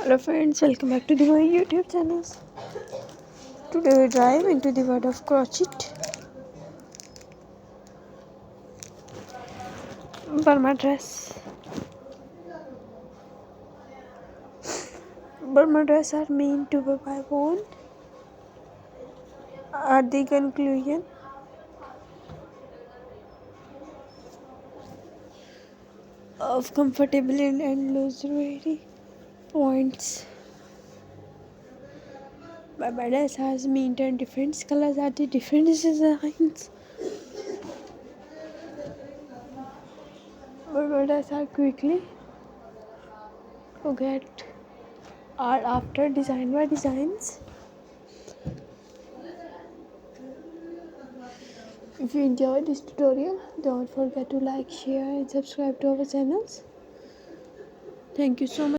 Hello friends, welcome back to my YouTube channels. Today we dive into the world of crochet. Burma dress. Burma dress are meant to be worn at the conclusion of comfortable and loose points. Burma dress has meant and different colors at the different designs. Burma dress are quickly to get are after design by designs. If you enjoyed this tutorial, don't forget to like, share and subscribe to our channels. Thank you so much.